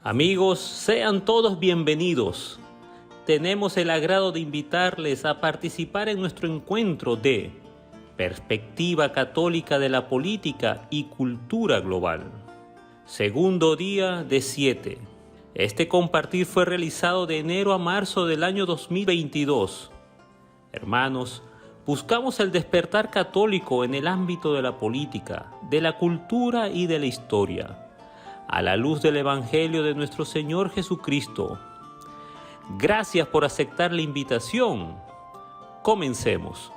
Amigos, sean todos bienvenidos. Tenemos el agrado de invitarles a participar en nuestro encuentro de Perspectiva Católica de la Política y Cultura Global. Segundo día de 7. Este compartir fue realizado de enero a marzo del año 2022. Hermanos, buscamos el despertar católico en el ámbito de la política, de la cultura y de la historia, a la luz del Evangelio de nuestro Señor Jesucristo. Gracias por aceptar la invitación. Comencemos.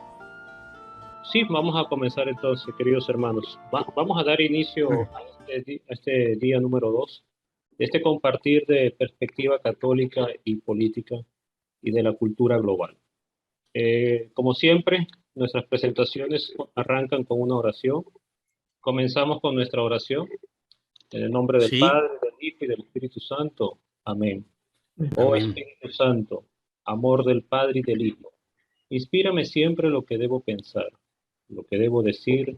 Sí, vamos a comenzar entonces, queridos hermanos. Vamos a dar inicio a este día número 2, de este compartir de perspectiva católica y política y de la cultura global. Como siempre, nuestras presentaciones arrancan con una oración. Comenzamos con nuestra oración. En el nombre del Padre, del Hijo y del Espíritu Santo. Amén. Oh Espíritu Santo, amor del Padre y del Hijo, inspírame siempre lo que debo pensar, lo que debo decir,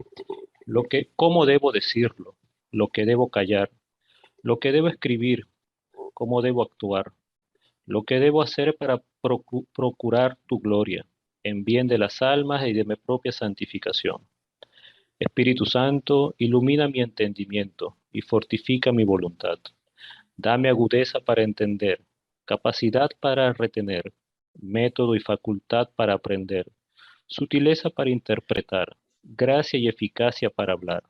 cómo debo decirlo, lo que debo callar, lo que debo escribir, cómo debo actuar, lo que debo hacer para procurar tu gloria, en bien de las almas y de mi propia santificación. Espíritu Santo, ilumina mi entendimiento y fortifica mi voluntad. Dame agudeza para entender, capacidad para retener, método y facultad para aprender, sutileza para interpretar, gracia y eficacia para hablar.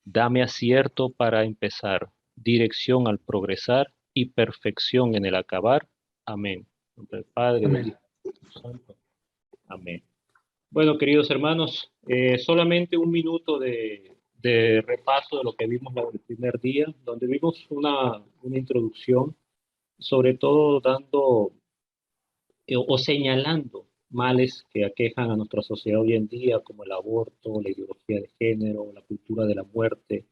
Dame acierto para empezar, dirección al progresar y perfección en el acabar. Amén. En nombre del Padre, del Hijo y del Espíritu Santo. Amén. Bueno, queridos hermanos, solamente un minuto de repaso de lo que vimos el primer día, donde vimos una introducción, sobre todo dando o señalando males que aquejan a nuestra sociedad hoy en día, como el aborto, la ideología de género, la cultura de la muerte,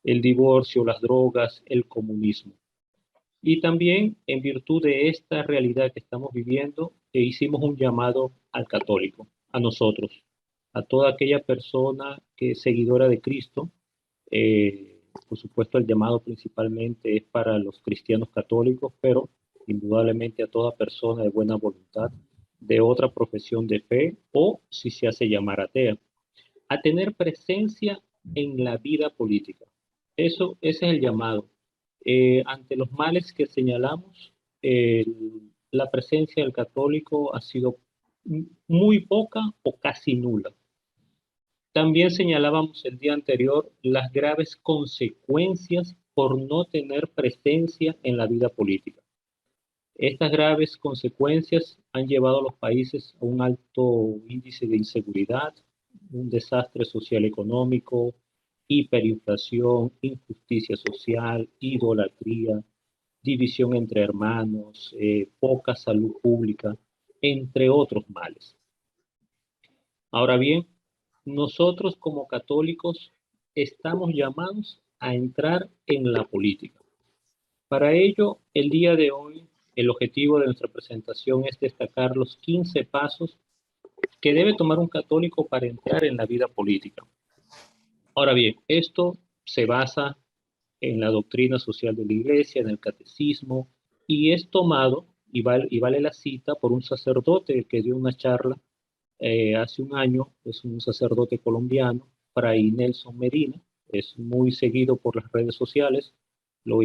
el divorcio, las drogas, el comunismo. Y también, en virtud de esta realidad que estamos viviendo, hicimos un llamado al católico, a nosotros, a toda aquella persona que es seguidora de Cristo. Por supuesto, el llamado principalmente es para los cristianos católicos, pero indudablemente a toda persona de buena voluntad, de otra profesión de fe o, si se hace llamar atea, a tener presencia en la vida política. Ese es el llamado. Ante los males que señalamos, la presencia del católico ha sido muy poca o casi nula. También señalábamos el día anterior las graves consecuencias por no tener presencia en la vida política. Estas graves consecuencias han llevado a los países a un alto índice de inseguridad, un desastre social económico, hiperinflación, injusticia social, idolatría, división entre hermanos, poca salud pública, entre otros males. Ahora bien, nosotros como católicos estamos llamados a entrar en la política. Para ello, el día de hoy, el objetivo de nuestra presentación es destacar los 15 pasos que debe tomar un católico para entrar en la vida política. Ahora bien, esto se basa en la doctrina social de la Iglesia, en el catecismo, y es tomado, y vale la cita, por un sacerdote que dio una charla hace un año. Es un sacerdote colombiano, Fray Nelson Medina, es muy seguido por las redes sociales, los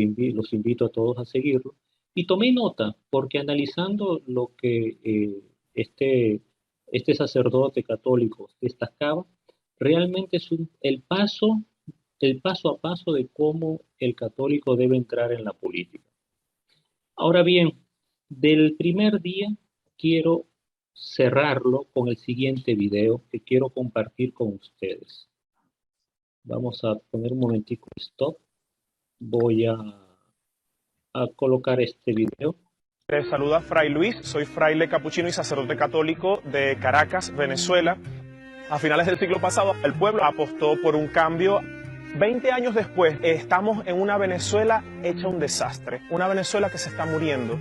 invito a todos a seguirlo. Y tomé nota, porque analizando lo que este sacerdote católico destacaba, realmente es el paso a paso de cómo el católico debe entrar en la política. Ahora bien, del primer día quiero cerrarlo con el siguiente video que quiero compartir con ustedes. Vamos a poner un momentico stop. Voy a colocar este video. Les saluda Fray Luis, soy fraile capuchino y sacerdote católico de Caracas, Venezuela. A finales del siglo pasado, el pueblo apostó por un cambio 20 años después, estamos en una Venezuela hecha un desastre. Una Venezuela que se está muriendo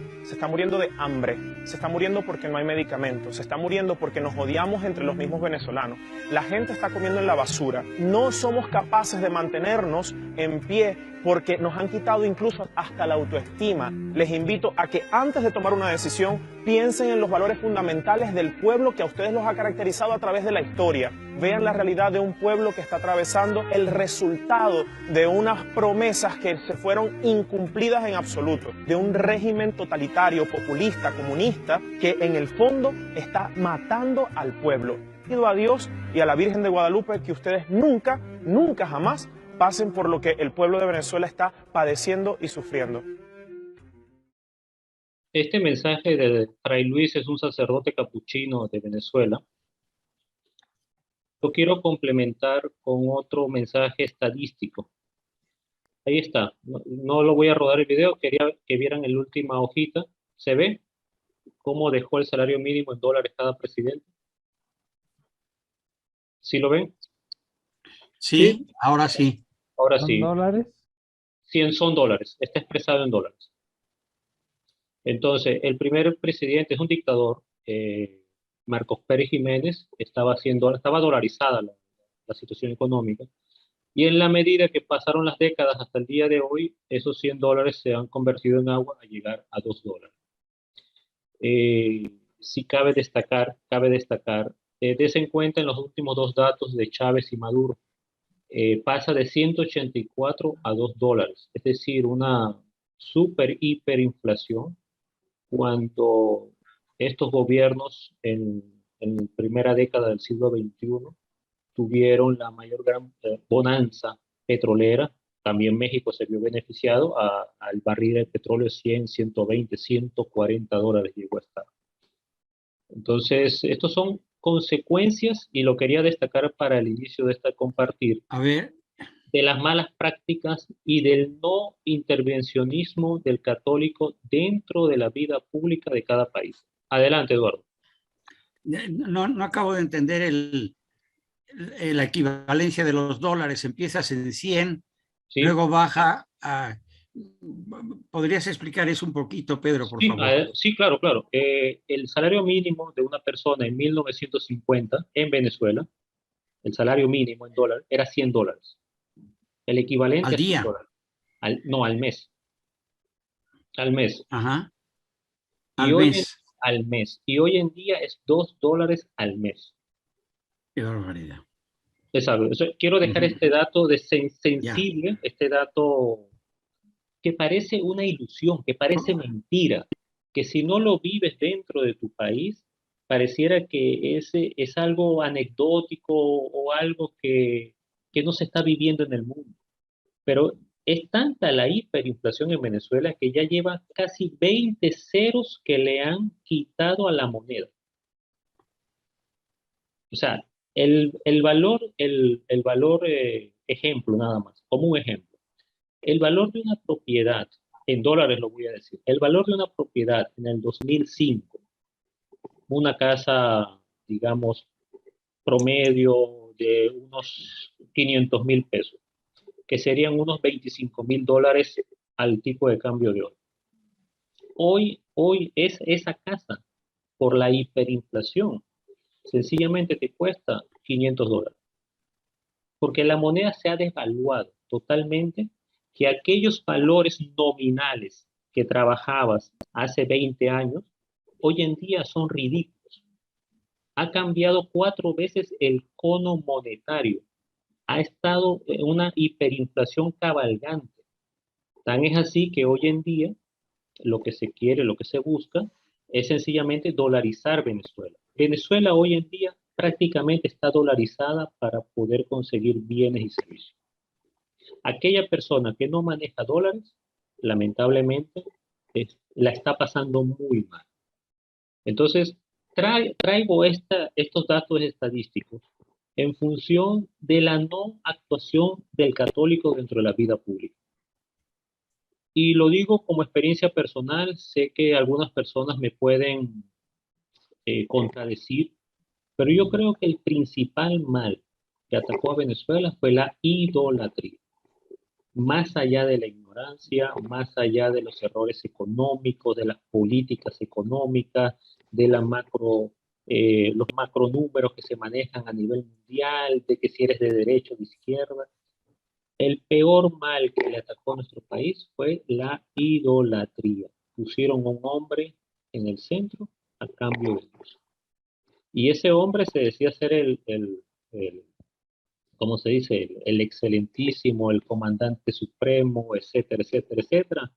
de hambre, se está muriendo porque no hay medicamentos, se está muriendo porque nos odiamos entre los mismos venezolanos. La gente está comiendo en la basura. No somos capaces de mantenernos en pie porque nos han quitado incluso hasta la autoestima. Les invito a que antes de tomar una decisión piensen en los valores fundamentales del pueblo que a ustedes los ha caracterizado a través de la historia. Vean la realidad de un pueblo que está atravesando el resultado de unas promesas que se fueron incumplidas en absoluto, de un régimen totalitario, populista, comunista, que en el fondo está matando al pueblo. Pido a Dios y a la Virgen de Guadalupe que ustedes nunca, nunca jamás pasen por lo que el pueblo de Venezuela está padeciendo y sufriendo. Este mensaje de Fray Luis es un sacerdote capuchino de Venezuela. Lo quiero complementar con otro mensaje estadístico. Ahí está. No lo voy a rodar el video, quería que vieran la última hojita. ¿Se ve cómo dejó el salario mínimo en dólares cada presidente? ¿Sí lo ven? Sí, ahora sí. Ahora ¿Son sí. dólares? 100 son dólares. Está expresado en dólares. Entonces, el primer presidente es un dictador, Marcos Pérez Jiménez, estaba dolarizada la situación económica, y en la medida que pasaron las décadas hasta el día de hoy, esos 100 dólares se han convertido en agua a llegar a 2 dólares. Sí cabe destacar, des en cuenta en los últimos dos datos de Chávez y Maduro, pasa de 184 a 2 dólares, es decir, una hiperinflación, cuando estos gobiernos en la primera década del siglo XXI tuvieron la mayor bonanza petrolera. También México se vio beneficiado al barril de petróleo 100, 120, 140 dólares llegó a estar. Entonces, estos son consecuencias, y lo quería destacar para el inicio de esta compartir, A ver, de las malas prácticas y del no intervencionismo del católico dentro de la vida pública de cada país. Adelante, Eduardo. no acabo de entender la equivalencia de los dólares. Empiezas en 100, ¿Sí? luego baja a... ¿Podrías explicar eso un poquito, Pedro, por favor? Sí, claro. El salario mínimo de una persona en 1950 en Venezuela, el salario mínimo en dólares, era 100 dólares. El equivalente ¿Al a 100 día? dólares. No, al mes. Al mes. Ajá. Y al mes. Y hoy en día es 2 dólares al mes. Qué barbaridad. Exacto. Quiero dejar este dato sensible, este dato que parece una ilusión, que parece mentira, que si no lo vives dentro de tu país, pareciera que es algo anecdótico o algo que no se está viviendo en el mundo. Pero es tanta la hiperinflación en Venezuela que ya lleva casi 20 ceros que le han quitado a la moneda. O sea, el valor, ejemplo nada más, como un ejemplo. El valor de una propiedad, en dólares lo voy a decir, el valor de una propiedad en el 2005, una casa, digamos, promedio de unos 500,000 pesos, que serían unos 25,000 dólares al tipo de cambio de hoy. Hoy es esa casa, por la hiperinflación, sencillamente te cuesta 500 dólares. Porque la moneda se ha devaluado totalmente, que aquellos valores nominales que trabajabas hace 20 años, hoy en día son ridículos. Ha cambiado 4 veces el cono monetario. Ha estado en una hiperinflación cabalgante. Tan es así que hoy en día lo que se quiere, lo que se busca, es sencillamente dolarizar Venezuela. Venezuela hoy en día prácticamente está dolarizada para poder conseguir bienes y servicios. Aquella persona que no maneja dólares, lamentablemente, la está pasando muy mal. Entonces, traigo estos datos estadísticos en función de la no actuación del católico dentro de la vida pública. Y lo digo como experiencia personal, sé que algunas personas me pueden contradecir, pero yo creo que el principal mal que atacó a Venezuela fue la idolatría. más allá de la ignorancia, más allá de los errores económicos, de las políticas económicas, de la los macronúmeros que se manejan a nivel mundial, de que si eres de derecha o de izquierda. El peor mal que le atacó a nuestro país fue la idolatría. Pusieron a un hombre en el centro a cambio de Dios. Y ese hombre se decía ser el ¿cómo se dice? El excelentísimo, el comandante supremo, etcétera, etcétera, etcétera.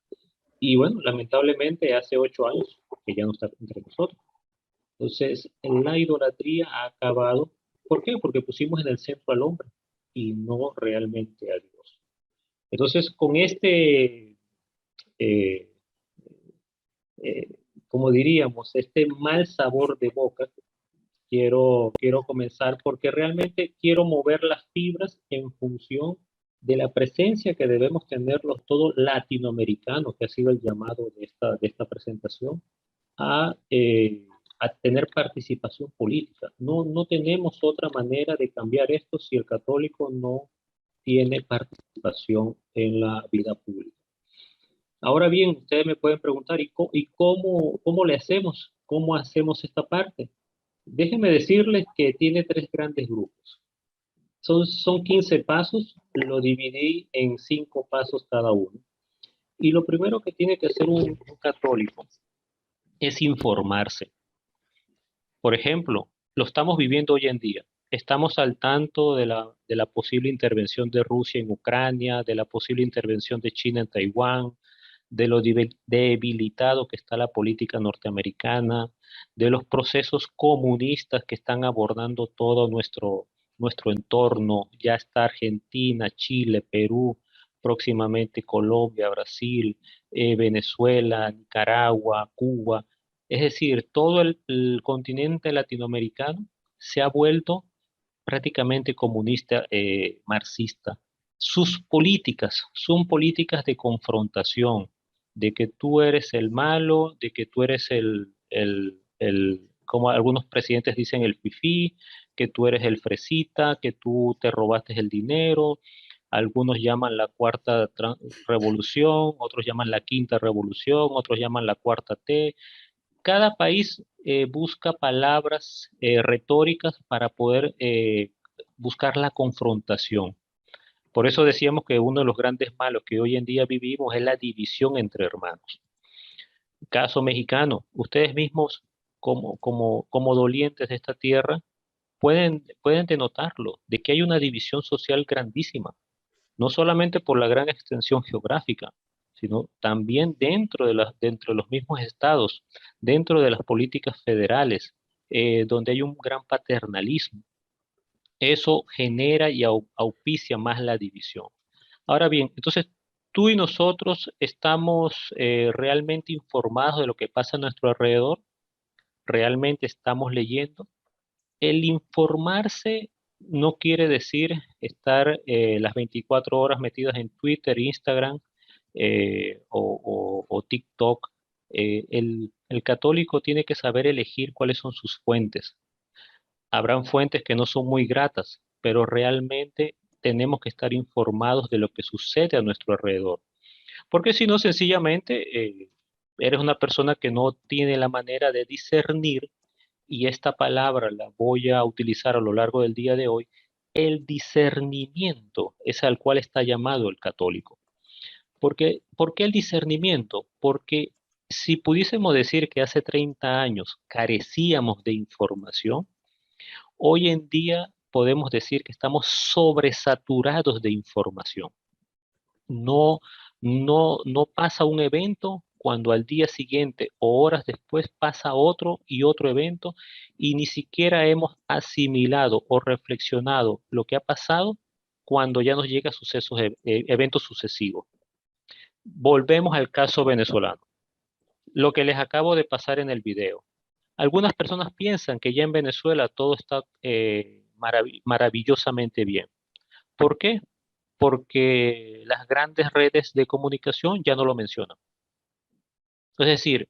Y bueno, lamentablemente hace 8 años que ya no está entre nosotros. Entonces, la idolatría ha acabado. ¿Por qué? Porque pusimos en el centro al hombre y no realmente a Dios. Entonces, con eh, eh, como diríamos, este mal sabor de boca, quiero comenzar porque realmente quiero mover las fibras en función de la presencia que debemos tener los todos latinoamericanos, que ha sido el llamado de esta presentación, a, eh, a tener participación política. No, no tenemos otra manera de cambiar esto si el católico no tiene participación en la vida pública. Ahora bien, ustedes me pueden preguntar, ¿y cómo le hacemos? ¿Cómo hacemos esta parte? Déjenme decirles que tiene tres grandes grupos. Son 15 pasos, lo dividí en 5 pasos cada uno. Y lo primero que tiene que hacer un católico es informarse. Por ejemplo, lo estamos viviendo hoy en día. Estamos al tanto de la posible intervención de Rusia en Ucrania, de la posible intervención de China en Taiwán, de lo debilitado que está la política norteamericana, de los procesos comunistas que están abordando todo nuestro entorno. Ya está Argentina, Chile, Perú, próximamente Colombia, Brasil, Venezuela, Nicaragua, Cuba. Es decir, todo el continente latinoamericano se ha vuelto prácticamente comunista, marxista. Sus políticas son políticas de confrontación, de que tú eres el malo, de que tú eres como algunos presidentes dicen, el fifí, que tú eres el fresita, que tú te robaste el dinero. Algunos llaman la cuarta revolución, otros llaman la quinta revolución, otros llaman la cuarta T. Cada país busca palabras retóricas para poder buscar la confrontación. Por eso decíamos que uno de los grandes malos que hoy en día vivimos es la división entre hermanos. Caso mexicano, ustedes mismos como dolientes de esta tierra pueden denotarlo, de que hay una división social grandísima, no solamente por la gran extensión geográfica, sino también dentro de los mismos estados, dentro de las políticas federales, donde hay un gran paternalismo. Eso genera y auspicia más la división. Ahora bien, entonces tú y nosotros estamos realmente informados de lo que pasa a nuestro alrededor, realmente estamos leyendo. El informarse no quiere decir estar las 24 horas metidas en Twitter, Instagram o TikTok. El católico tiene que saber elegir cuáles son sus fuentes. Habrán fuentes que no son muy gratas, pero realmente tenemos que estar informados de lo que sucede a nuestro alrededor. Porque si no, sencillamente eres una persona que no tiene la manera de discernir, y esta palabra la voy a utilizar a lo largo del día de hoy. El discernimiento es al cual está llamado el católico. ¿Por qué el discernimiento? Porque si pudiésemos decir que hace 30 años carecíamos de información, hoy en día podemos decir que estamos sobresaturados de información. No, no pasa un evento cuando al día siguiente o horas después pasa otro y otro evento y ni siquiera hemos asimilado o reflexionado lo que ha pasado cuando ya nos llega sucesos, eventos sucesivos. Volvemos al caso venezolano. Lo que les acabo de pasar en el video. Algunas personas piensan que ya en Venezuela todo está maravillosamente bien. ¿Por qué? Porque las grandes redes de comunicación ya no lo mencionan. Es decir,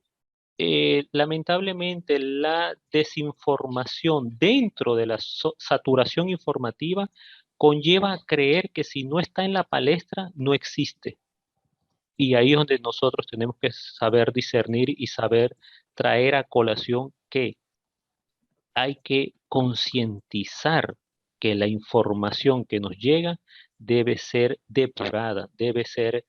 lamentablemente la desinformación dentro de la saturación informativa conlleva a creer que si no está en la palestra, no existe. Y ahí es donde nosotros tenemos que saber discernir y saber traer a colación que hay que concientizar que la información que nos llega debe ser depurada, debe ser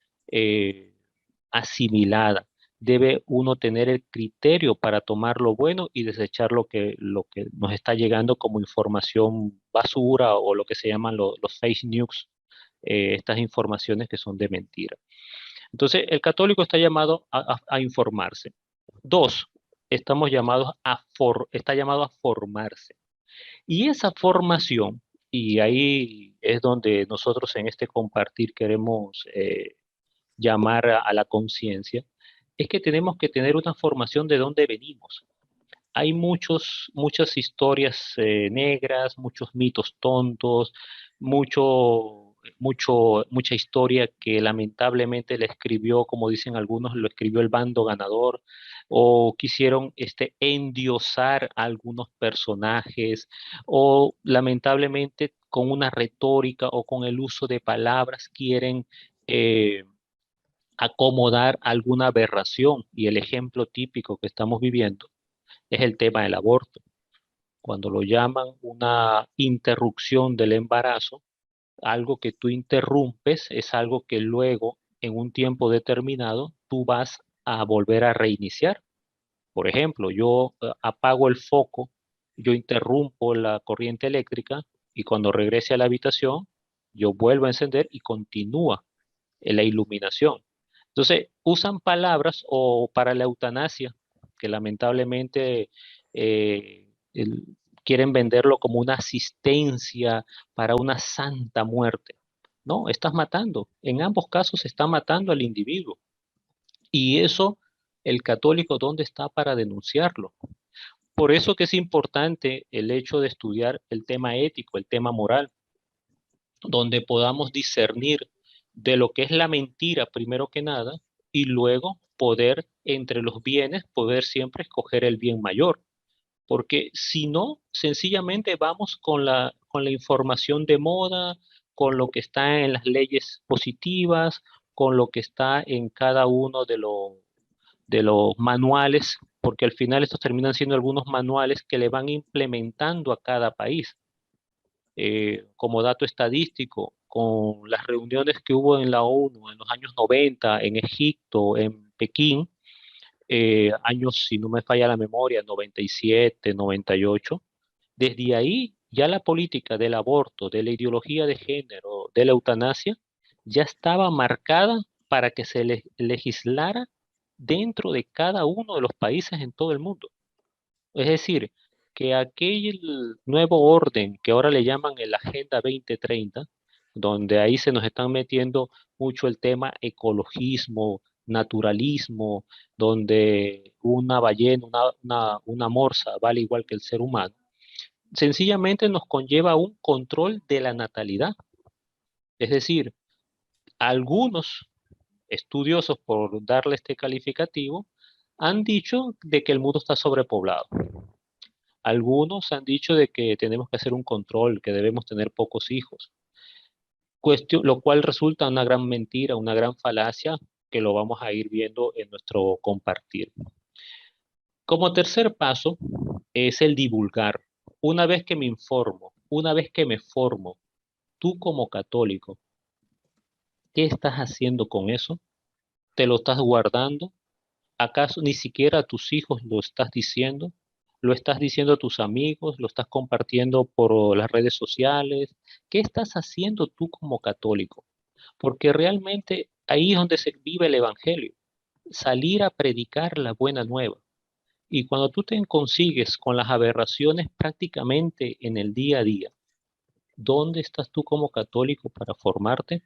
asimilada. Debe uno tener el criterio para tomar lo bueno y desechar lo que nos está llegando como información basura o lo que se llaman los fake news, estas informaciones que son de mentira. Entonces, el católico está llamado a informarse. Dos, está llamado a formarse. Y esa formación, y ahí es donde nosotros en este compartir queremos llamar a la conciencia, es que tenemos que tener una formación de dónde venimos. Hay muchas historias negras, muchos mitos tontos, mucha historia que lamentablemente le escribió, como dicen algunos, lo escribió el bando ganador, o quisieron endiosar a algunos personajes, o lamentablemente con una retórica o con el uso de palabras quieren acomodar alguna aberración. Y el ejemplo típico que estamos viviendo es el tema del aborto. Cuando lo llaman una interrupción del embarazo, algo que tú interrumpes es algo que luego, en un tiempo determinado, tú vas a volver a reiniciar. Por ejemplo, yo apago el foco, yo interrumpo la corriente eléctrica y cuando regrese a la habitación, yo vuelvo a encender y continúa la iluminación. Entonces, usan palabras o para la eutanasia, que lamentablemente eh, el- quieren venderlo como una asistencia para una santa muerte. No, estás matando. En ambos casos se está matando al individuo. Y eso, el católico, ¿dónde está para denunciarlo? Por eso que es importante el hecho de estudiar el tema ético, el tema moral, donde podamos discernir de lo que es la mentira primero que nada y luego poder entre los bienes, poder siempre escoger el bien mayor. Porque si no, sencillamente vamos con la información de moda, con lo que está en las leyes positivas, con lo que está en cada uno de los manuales, porque al final estos terminan siendo algunos manuales que le van implementando a cada país. Como dato estadístico, con las reuniones que hubo en la ONU en los años 90, en Egipto, en Pekín, años, si no me falla la memoria, 97, 98, desde ahí ya la política del aborto, de la ideología de género, de la eutanasia, ya estaba marcada para que se legislara dentro de cada uno de los países en todo el mundo. Es decir, que aquel nuevo orden que ahora le llaman el Agenda 2030, donde ahí se nos están metiendo mucho el tema ecologismo, naturalismo, donde una ballena, una morsa vale igual que el ser humano, sencillamente nos conlleva un control de la natalidad. Es decir, algunos estudiosos, por darle este calificativo, han dicho de que el mundo está sobrepoblado. Algunos han dicho de que tenemos que hacer un control, que debemos tener pocos hijos, lo cual resulta una gran mentira, una gran falacia que lo vamos a ir viendo en nuestro compartir. Como tercer paso es el divulgar. Una vez que me informo, una vez que me formo, tú como católico, ¿qué estás haciendo con eso? ¿Te lo estás guardando? ¿Acaso ni siquiera a tus hijos lo estás diciendo? ¿Lo estás diciendo a tus amigos? ¿Lo estás compartiendo por las redes sociales? ¿Qué estás haciendo tú como católico? Porque realmente ahí es donde se vive el evangelio, salir a predicar la buena nueva. Y cuando tú te consigues con las aberraciones prácticamente en el día a día, ¿dónde estás tú como católico para formarte?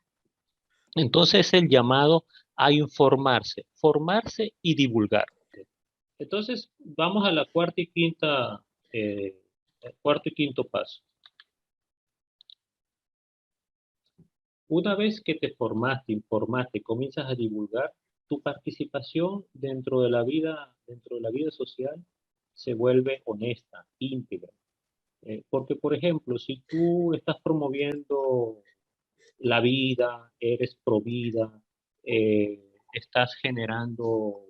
Entonces es el llamado a informarse, formarse y divulgar. Entonces, vamos a la cuarto y quinto paso. Una vez que te formaste, informaste, comienzas a divulgar, tu participación dentro de la vida social se vuelve honesta, íntegra. Porque, por ejemplo, si tú estás promoviendo la vida, eres pro vida, estás generando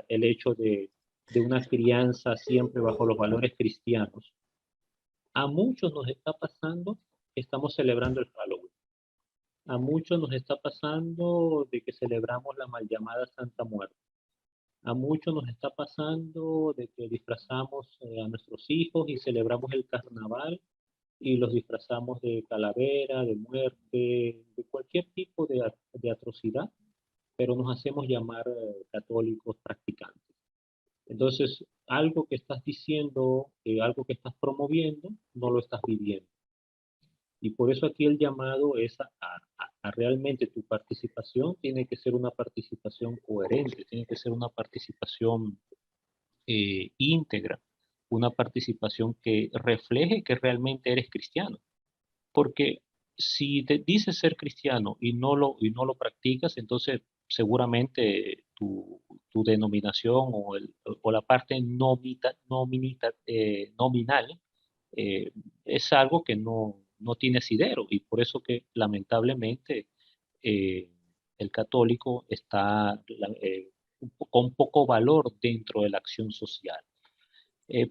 el hecho de una crianza siempre bajo los valores cristianos, a muchos nos está pasando que estamos celebrando el Halloween. A muchos nos está pasando de que celebramos la mal llamada Santa Muerte. A muchos nos está pasando de que disfrazamos a nuestros hijos y celebramos el carnaval y los disfrazamos de calavera, de muerte, de cualquier tipo de atrocidad, pero nos hacemos llamar católicos practicantes. Entonces, algo que estás diciendo, algo que estás promoviendo, no lo estás viviendo. Y por eso aquí el llamado es a realmente tu participación tiene que ser una participación coherente, tiene que ser una participación íntegra, una participación que refleje que realmente eres cristiano. Porque si te dices ser cristiano y no lo practicas, entonces seguramente tu denominación o la parte nominal eh, es algo que no tiene asidero y por eso que lamentablemente eh, el católico está con poco valor dentro de la acción social.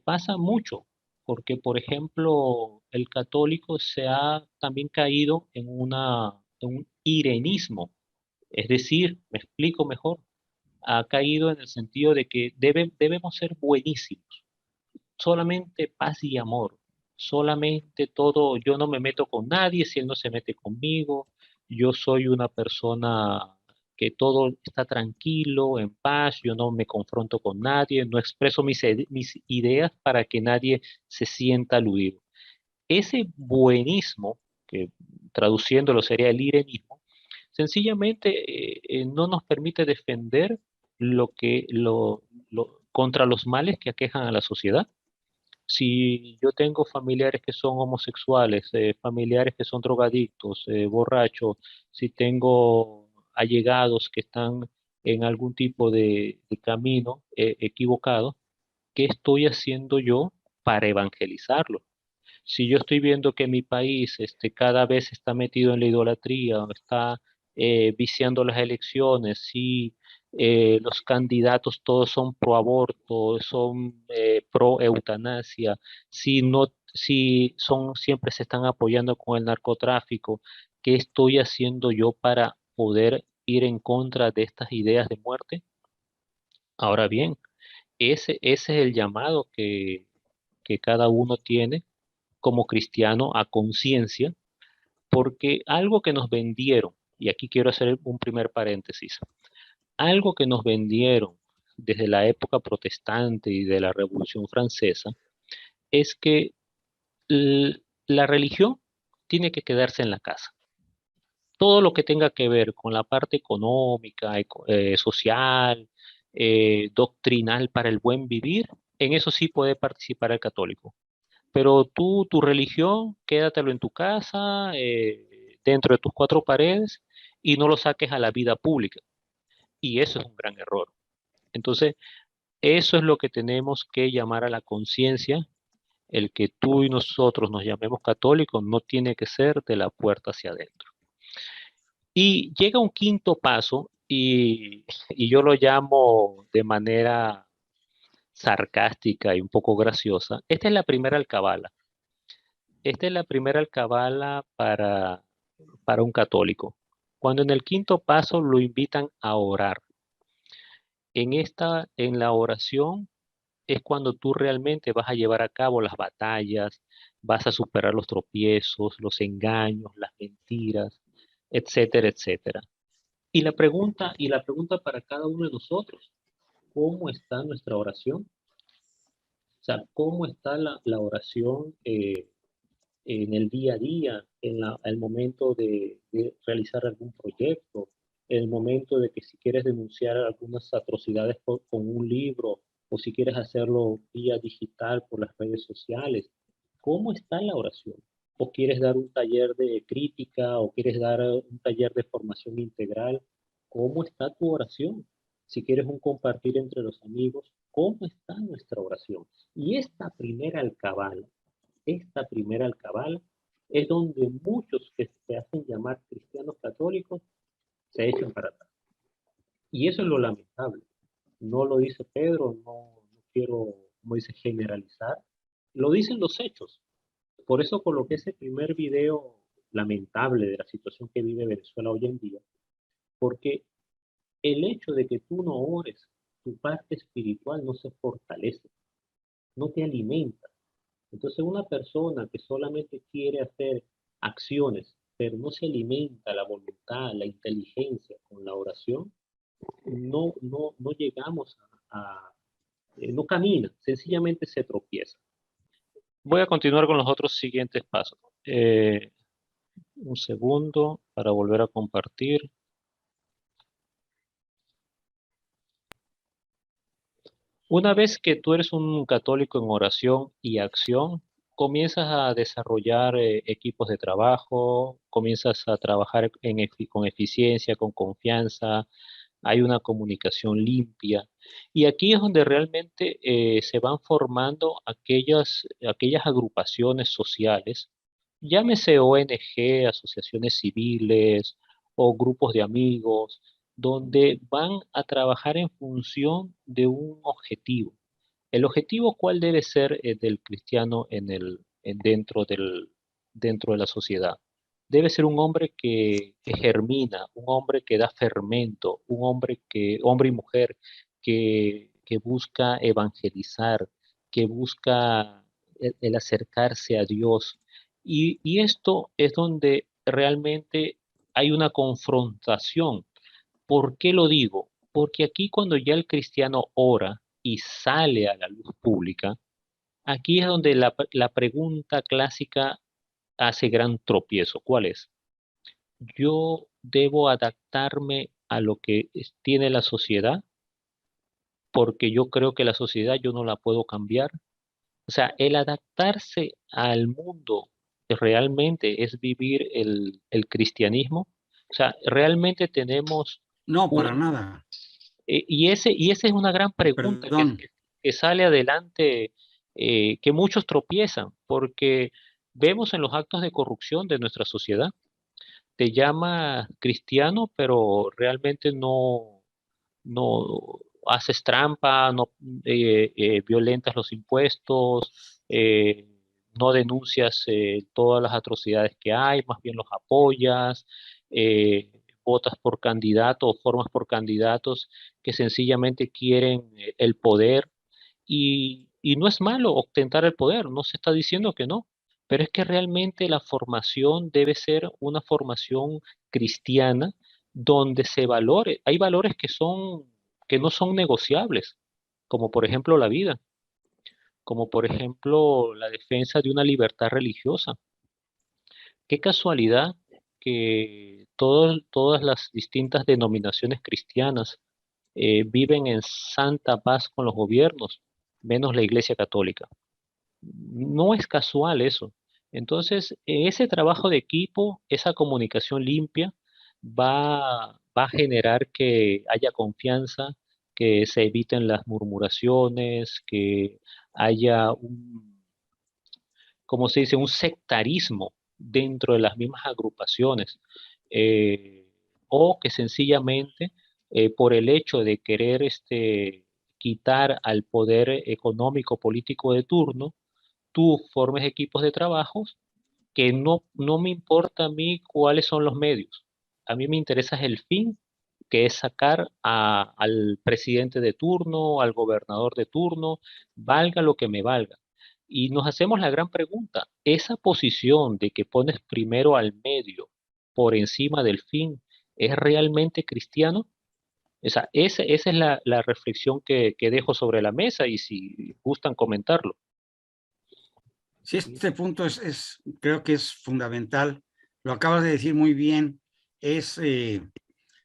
Pasa mucho, porque por ejemplo el católico se ha también caído en un irenismo, es decir, me explico mejor, ha caído en el sentido de que debemos ser buenísimos, solamente paz y amor, solamente todo, yo no me meto con nadie si él no se mete conmigo, yo soy una persona que todo está tranquilo, en paz, yo no me confronto con nadie, no expreso mis ideas para que nadie se sienta aludido. Ese buenismo, que traduciéndolo sería el irenismo, sencillamente no nos permite defender contra los males que aquejan a la sociedad. Si yo tengo familiares que son homosexuales, familiares que son drogadictos, borrachos, si tengo allegados que están en algún tipo de camino equivocado, ¿qué estoy haciendo yo para evangelizarlo? Si yo estoy viendo que mi país cada vez está metido en la idolatría, está viciando las elecciones, si los candidatos todos son pro aborto, son pro eutanasia, si no, si son siempre se están apoyando con el narcotráfico, ¿qué estoy haciendo yo para poder ir en contra de estas ideas de muerte? Ahora bien, ese es el llamado que cada uno tiene como cristiano a conciencia, porque algo que nos vendieron, y aquí quiero hacer un primer paréntesis, algo que nos vendieron desde la época protestante y de la Revolución Francesa es que la religión tiene que quedarse en la casa. Todo lo que tenga que ver con la parte económica, social, doctrinal para el buen vivir, en eso sí puede participar el católico. Pero tú, tu religión, quédatelo en tu casa, dentro de tus cuatro paredes, y no lo saques a la vida pública. Y eso es un gran error. Entonces, eso es lo que tenemos que llamar a la conciencia. El que tú y nosotros nos llamemos católicos no tiene que ser de la puerta hacia adentro. Y llega un quinto paso, y yo lo llamo de manera sarcástica y un poco graciosa. Esta es la primera alcabala. Esta es la primera alcabala para un católico. Cuando en el quinto paso lo invitan a orar. En la oración es cuando tú realmente vas a llevar a cabo las batallas, vas a superar los tropiezos, los engaños, las mentiras, etcétera, etcétera. Y la pregunta para cada uno de nosotros, ¿cómo está nuestra oración? O sea, ¿cómo está la oración en el día a día, el momento de realizar algún proyecto, el momento de que si quieres denunciar algunas atrocidades con un libro o si quieres hacerlo vía digital por las redes sociales? ¿Cómo está la oración? ¿O quieres dar un taller de crítica o quieres dar un taller de formación integral? ¿Cómo está tu oración? Si quieres un compartir entre los amigos, ¿cómo está nuestra oración? Y esta primera alcabala esta primera alcabala, es donde muchos que se hacen llamar cristianos católicos se echan para atrás. Y eso es lo lamentable. No lo dice Pedro, no quiero, como dice, generalizar. Lo dicen los hechos. Por eso coloqué ese primer video lamentable de la situación que vive Venezuela hoy en día, porque el hecho de que tú no ores, tu parte espiritual no se fortalece, no te alimenta. Entonces una persona que solamente quiere hacer acciones, pero no se alimenta la voluntad, la inteligencia con la oración, no llegamos no camina, sencillamente se tropieza. Voy a continuar con los otros siguientes pasos. Un segundo para volver a compartir. Una vez que tú eres un católico en oración y acción, comienzas a desarrollar equipos de trabajo, comienzas a trabajar con eficiencia, con confianza, hay una comunicación limpia. Y aquí es donde realmente se van formando aquellas agrupaciones sociales, llámese ONG, asociaciones civiles o grupos de amigos, donde van a trabajar en función de un objetivo. ¿El objetivo cuál debe ser del cristiano dentro de la sociedad? Debe ser un hombre que germina, un hombre que da fermento, hombre y mujer que busca evangelizar, que busca el acercarse a Dios. Y esto es donde realmente hay una confrontación. ¿Por qué lo digo? Porque aquí cuando ya el cristiano ora y sale a la luz pública, aquí es donde la pregunta clásica hace gran tropiezo. ¿Cuál es? Yo debo adaptarme a lo que tiene la sociedad, porque yo creo que la sociedad yo no la puedo cambiar. O sea, el adaptarse al mundo realmente es vivir el cristianismo. O sea, realmente tenemos No, para una... nada. y esa es una gran pregunta Perdón. que sale adelante, que muchos tropiezan, porque vemos en los actos de corrupción de nuestra sociedad, te llama cristiano, pero realmente no haces trampa, no violentas los impuestos, no denuncias todas las atrocidades que hay, más bien los apoyas, eh, votas por candidatos, formas por candidatos que sencillamente quieren el poder y no es malo ostentar el poder, no se está diciendo que no, pero es que realmente la formación debe ser una formación cristiana donde se valore. Hay valores que no son negociables, como por ejemplo la vida, como por ejemplo la defensa de una libertad religiosa. Qué casualidad que todas las distintas denominaciones cristianas viven en santa paz con los gobiernos, menos la Iglesia Católica. No es casual eso. Entonces, ese trabajo de equipo, esa comunicación limpia, va a generar que haya confianza, que se eviten las murmuraciones, que haya como se dice, un sectarismo dentro de las mismas agrupaciones, eh, o que sencillamente por el hecho de querer quitar al poder económico político de turno, tú formes equipos de trabajos que no me importa a mí cuáles son los medios. A mí me interesa el fin, que es sacar al presidente de turno, al gobernador de turno, valga lo que me valga. Y nos hacemos la gran pregunta, ¿esa posición de que pones primero al medio por encima del fin es realmente cristiano? Esa es la reflexión que dejo sobre la mesa y si gustan comentarlo. Sí, este punto creo que es fundamental. Lo acabas de decir muy bien. Es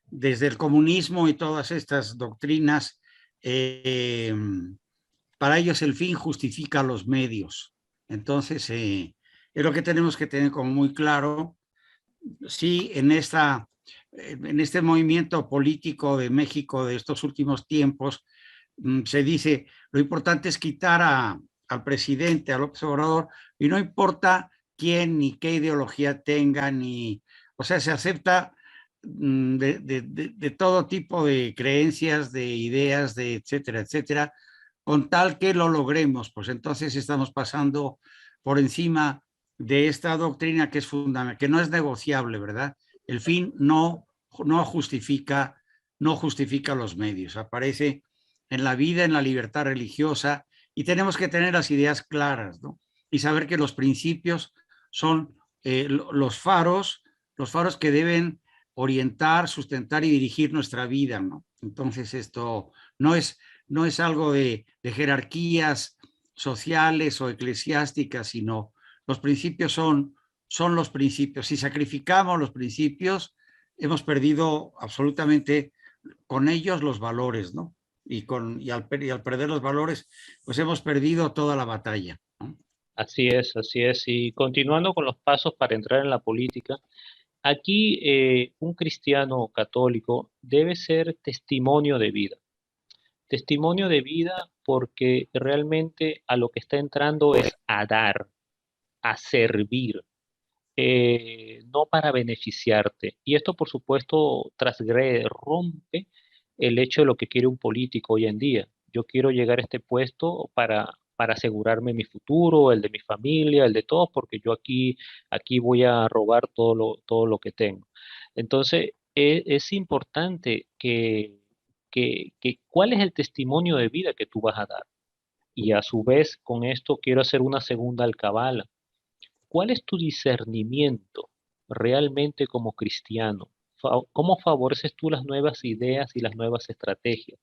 desde el comunismo y todas estas doctrinas, para ellos el fin justifica los medios. Entonces, es lo que tenemos que tener como muy claro. Sí, en este movimiento político de México de estos últimos tiempos, se dice, lo importante es quitar al presidente, a López Obrador, y no importa quién ni qué ideología tenga, ni, o sea, se acepta de todo tipo de creencias, de ideas, de etcétera, etcétera, con tal que lo logremos, pues entonces estamos pasando por encima de esta doctrina que es fundamental, que no es negociable, ¿verdad? El fin no justifica los medios. Aparece en la vida, en la libertad religiosa, y tenemos que tener las ideas claras, ¿no? Y saber que los principios son los faros que deben orientar, sustentar y dirigir nuestra vida, ¿no? Entonces esto no es algo de jerarquías sociales o eclesiásticas, sino los principios son los principios. Si sacrificamos los principios, hemos perdido absolutamente con ellos los valores, ¿no? Y al perder los valores, pues hemos perdido toda la batalla, ¿no? Así es, así es. Y continuando con los pasos para entrar en la política, aquí un cristiano católico debe ser testimonio de vida. Testimonio de vida porque realmente a lo que está entrando es a dar, a servir, no para beneficiarte. Y esto, por supuesto, rompe el hecho de lo que quiere un político hoy en día. Yo quiero llegar a este puesto para asegurarme mi futuro, el de mi familia, el de todos, porque yo aquí voy a robar todo lo que tengo. Entonces, es importante cuál es el testimonio de vida que tú vas a dar. Y a su vez, con esto quiero hacer una segunda alcabala. ¿Cuál es tu discernimiento realmente como cristiano? ¿Cómo favoreces tú las nuevas ideas y las nuevas estrategias?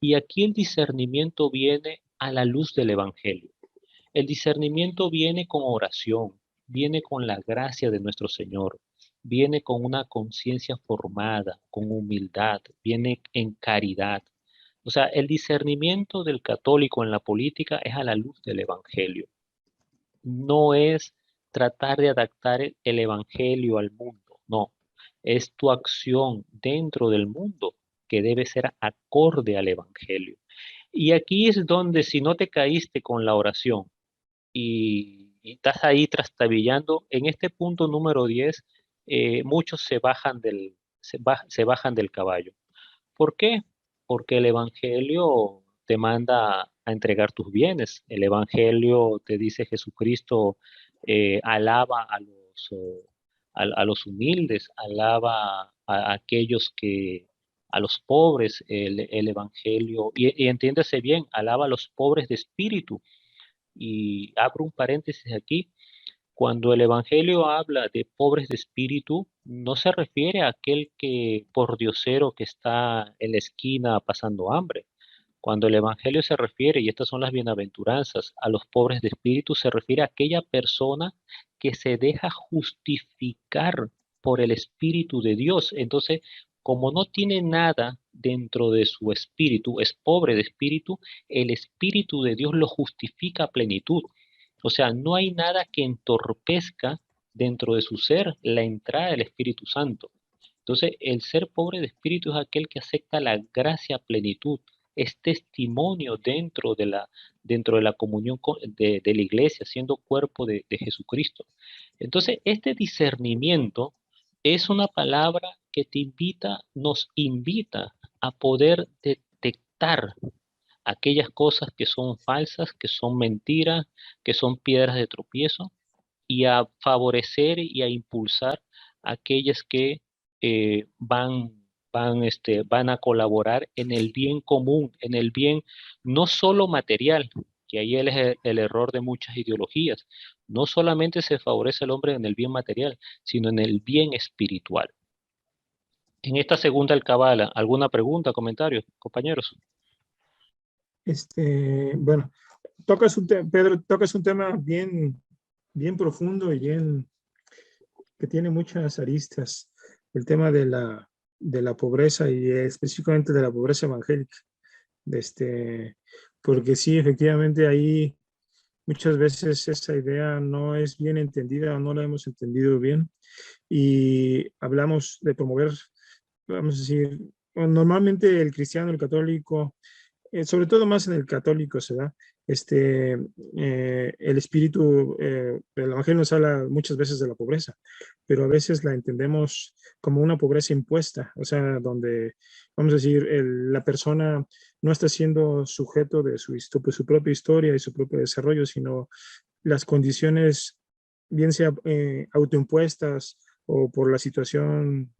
Y aquí el discernimiento viene a la luz del Evangelio. El discernimiento viene con oración, viene con la gracia de nuestro Señor, viene con una conciencia formada, con humildad, viene en caridad. O sea, el discernimiento del católico en la política es a la luz del Evangelio. No es tratar de adaptar el Evangelio al mundo, no. Es tu acción dentro del mundo que debe ser acorde al Evangelio. Y aquí es donde si no te caíste con la oración y estás ahí trastabillando, en este punto número 10, muchos se bajan del caballo. ¿Por qué? Porque el Evangelio te manda a entregar tus bienes. El Evangelio te dice Jesucristo alaba a los humildes, alaba a aquellos a los pobres, el Evangelio, y entiéndase bien, alaba a los pobres de espíritu. Y abro un paréntesis aquí. Cuando el Evangelio habla de pobres de espíritu, no se refiere a aquel que por diosero que está en la esquina pasando hambre. Cuando el Evangelio se refiere, y estas son las bienaventuranzas, a los pobres de espíritu, se refiere a aquella persona que se deja justificar por el Espíritu de Dios. Entonces, como no tiene nada dentro de su espíritu, es pobre de espíritu, el Espíritu de Dios lo justifica a plenitud. O sea, no hay nada que entorpezca dentro de su ser la entrada del Espíritu Santo. Entonces, el ser pobre de espíritu es aquel que acepta la gracia a plenitud, es testimonio dentro de la comunión de la iglesia, siendo cuerpo de Jesucristo. Entonces, este discernimiento es una palabra que nos invita a poder detectar aquellas cosas que son falsas, que son mentiras, que son piedras de tropiezo, y a favorecer y a impulsar aquellas que van a colaborar en el bien común, en el bien no solo material, que ahí es el error de muchas ideologías. No solamente se favorece al hombre en el bien material, sino en el bien espiritual. En esta segunda alcabala, ¿alguna pregunta, comentario, compañeros? Bueno, Pedro, tocas un tema bien profundo y que tiene muchas aristas. El tema de la pobreza y específicamente de la pobreza evangélica. Porque sí, efectivamente ahí muchas veces esa idea no es bien entendida o no la hemos entendido bien. Y hablamos de promover, vamos a decir, normalmente el cristiano, el católico, sobre todo más en el católico se da, el espíritu, el Evangelio nos habla muchas veces de la pobreza, pero a veces la entendemos como una pobreza impuesta, o sea, donde, vamos a decir, la persona no está siendo sujeto de su propia historia y su propio desarrollo, sino las condiciones, bien sea autoimpuestas o por la situación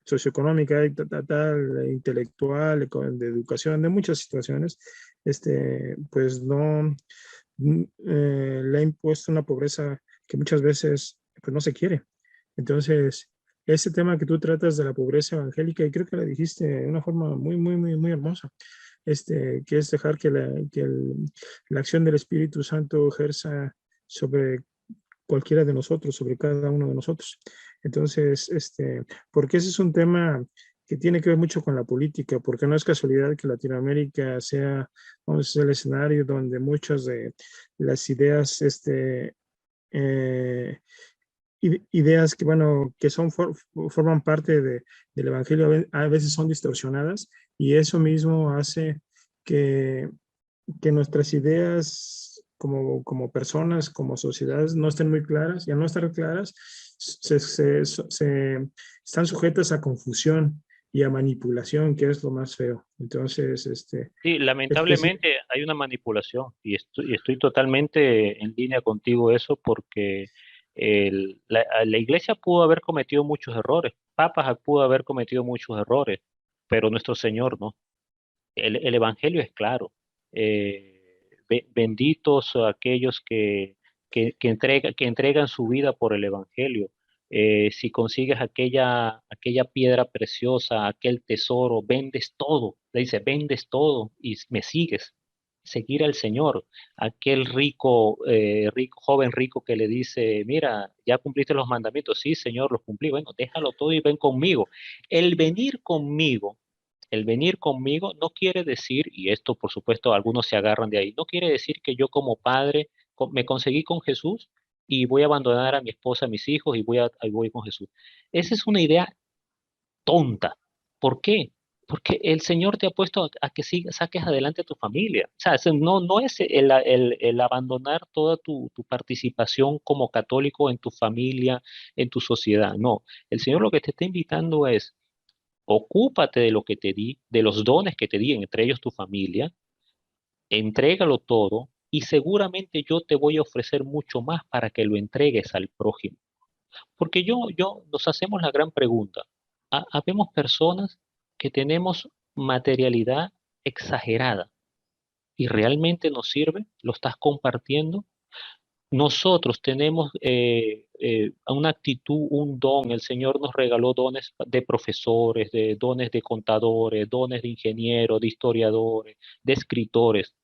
socioeconómica, intelectual, de educación, de muchas situaciones, pues no le ha impuesto una pobreza que muchas veces pues no se quiere. Entonces, ese tema que tú tratas de la pobreza evangélica, y creo que la dijiste de una forma muy hermosa, que es dejar que la acción del Espíritu Santo ejerza sobre cualquiera de nosotros, sobre cada uno de nosotros. Entonces, porque ese es un tema que tiene que ver mucho con la política, porque no es casualidad que Latinoamérica sea, vamos a decir, el escenario donde muchas de las ideas, ideas que, bueno, que forman parte del Evangelio a veces son distorsionadas, y eso mismo hace que, que nuestras ideas como personas, como sociedades, no estén muy claras, y al no estar claras, están sujetas a confusión y a manipulación, que es lo más feo. Entonces, Sí, sí, lamentablemente hay una manipulación y estoy totalmente en línea contigo eso porque la iglesia pudo haber cometido muchos errores, papas pudo haber cometido muchos errores, pero nuestro Señor no. El Evangelio es claro. Benditos aquellos que entregan su vida por el Evangelio. Si consigues aquella piedra preciosa, aquel tesoro, vendes todo. Le dice, vendes todo y me sigues. Seguir al Señor. Aquel joven rico que le dice, mira, ya cumpliste los mandamientos. Sí, Señor, los cumplí. Bueno, déjalo todo y ven conmigo. El venir conmigo el venir conmigo no quiere decir, y esto por supuesto algunos se agarran de ahí, no quiere decir que yo como padre me conseguí con Jesús y voy a abandonar a mi esposa, a mis hijos y voy con Jesús. Esa es una idea tonta. ¿Por qué? Porque el Señor te ha puesto a que saques adelante a tu familia. O sea, no es el abandonar toda tu participación como católico en tu familia, en tu sociedad. No, el Señor lo que te está invitando es ocúpate de lo que te di, de los dones que te di, entre ellos tu familia, entrégalo todo y seguramente yo te voy a ofrecer mucho más para que lo entregues al prójimo. Porque nos hacemos la gran pregunta. Habemos personas que tenemos materialidad exagerada y realmente nos sirve, lo estás compartiendo. Nosotros tenemos una actitud, un don. El Señor nos regaló dones de profesores, de dones de contadores, dones de ingenieros, de historiadores, de escritores.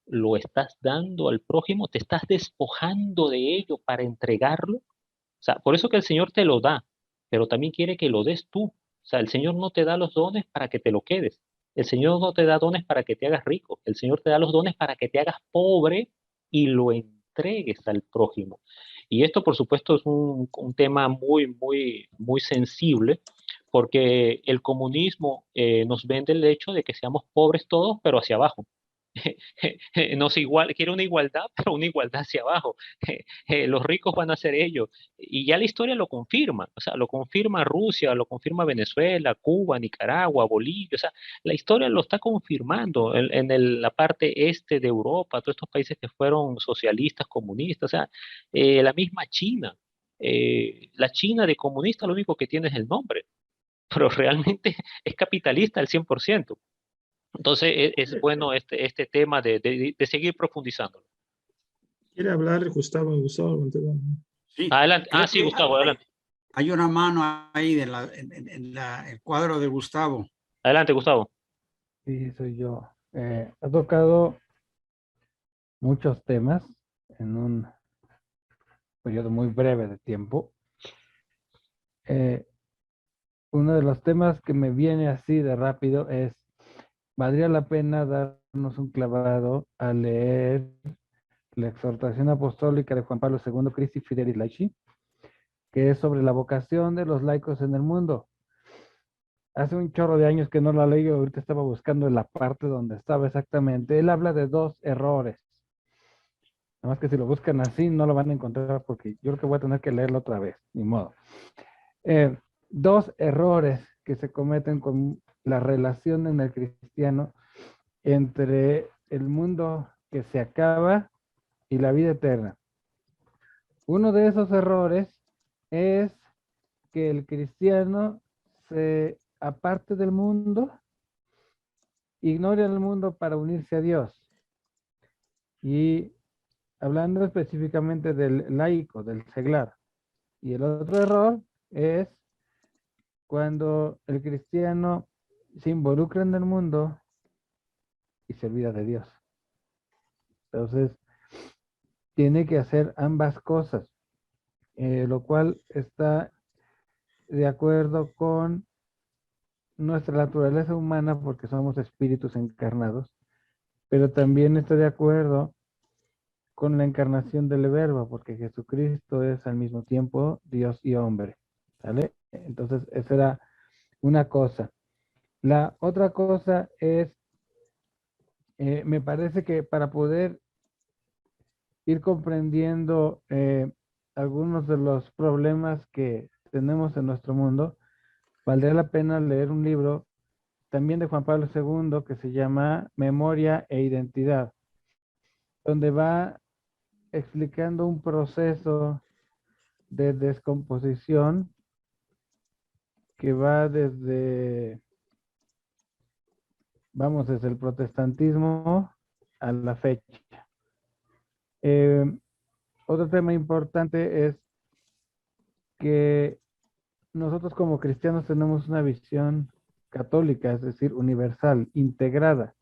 ¿Lo estás dando al prójimo? ¿Te estás despojando de ello para entregarlo? O sea, por eso que el Señor te lo da, pero también quiere que lo des tú. O sea, el Señor no te da los dones para que te lo quedes. El Señor no te da dones para que te hagas rico. El Señor te da los dones para que te hagas pobre y lo entregues al prójimo. Y esto, por supuesto, es un tema muy sensible, porque el comunismo nos vende el hecho de que seamos pobres todos, pero hacia abajo. No es igual, quiere una igualdad, pero una igualdad hacia abajo. Los ricos van a ser ellos. Y ya la historia lo confirma. O sea, lo confirma Rusia, lo confirma Venezuela, Cuba, Nicaragua, Bolivia. O sea, la historia lo está confirmando la parte este de Europa, todos estos países que fueron socialistas, comunistas. O sea, la misma China. La China de comunista lo único que tiene es el nombre, pero realmente es capitalista al 100%. Entonces es bueno este tema de seguir profundizando. quiere hablar Gustavo Montalbán. Sí, Adelante. creo Sí, que Gustavo, adelante. hay una mano ahí el cuadro de Gustavo. Adelante, Gustavo. Sí, soy yo. Ha tocado muchos temas en un periodo muy breve de tiempo. Uno de los temas que me viene así de rápido es, ¿valdría la pena darnos un clavado a leer la exhortación apostólica de Juan Pablo II, Christi Fidelis Laici, que es sobre la vocación de los laicos en el mundo? Hace un chorro de años que no la leí, ahorita estaba buscando en la parte donde estaba exactamente. Él habla de dos errores. Nada más que si lo buscan así no lo van a encontrar porque yo creo que voy a tener que leerlo otra vez, ni modo. Dos errores que se cometen con la relación en el cristiano entre el mundo que se acaba y la vida eterna. Uno de esos errores es que el cristiano se aparte del mundo, ignora el mundo para unirse a Dios. Y hablando específicamente del laico, del seglar. Y el otro error es cuando el cristiano se involucra en el mundo y se olvida de Dios. Entonces, tiene que hacer ambas cosas, lo cual está de acuerdo con nuestra naturaleza humana porque somos espíritus encarnados, pero también está de acuerdo con la encarnación del Verbo, porque Jesucristo es al mismo tiempo Dios y hombre, ¿vale? Entonces, esa era una cosa. La otra cosa es, me parece que para poder ir comprendiendo algunos de los problemas que tenemos en nuestro mundo, valdría la pena leer un libro también de Juan Pablo II que se llama Memoria e Identidad, donde va explicando un proceso de descomposición que va desde, vamos, desde el protestantismo a la fecha. Otro tema importante es que nosotros como cristianos tenemos una visión católica, es decir, universal, integrada,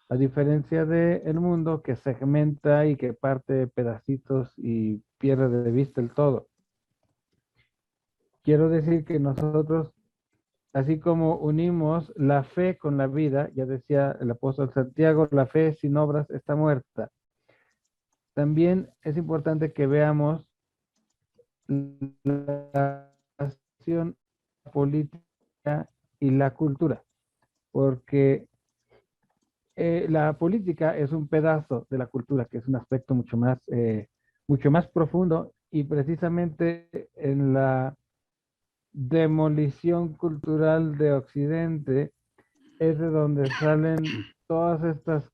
a diferencia del mundo que segmenta y que parte pedacitos y pierde de vista el todo. Quiero decir que nosotros, así como unimos la fe con la vida, ya decía el apóstol Santiago, la fe sin obras está muerta. También es importante que veamos la acción política y la cultura, porque la política es un pedazo de la cultura, que es un aspecto mucho más profundo, y precisamente en la demolición cultural de Occidente es de donde salen todas estas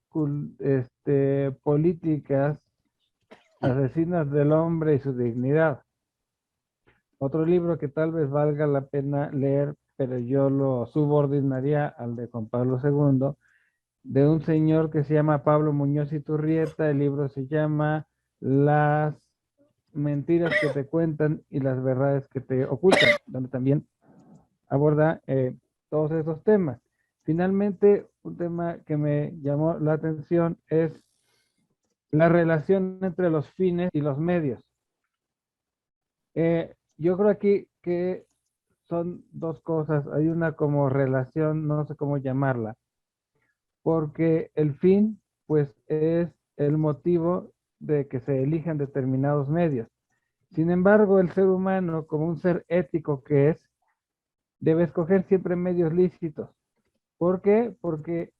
políticas asesinas del hombre y su dignidad. Otro libro que tal vez valga la pena leer, pero yo lo subordinaría al de Juan Pablo II, de un señor que se llama Pablo Muñoz Iturrieta. El libro se llama Las mentiras que te cuentan y las verdades que te ocultan, donde también aborda todos esos temas. Finalmente, un tema que me llamó la atención es la relación entre los fines y los medios. Yo creo aquí que son dos cosas. Hay una como relación, no sé cómo llamarla, porque el fin, pues, es el motivo de que se elijan determinados medios. Sin embargo, el ser humano, como un ser ético que es, debe escoger siempre medios lícitos. ¿Por qué? Porque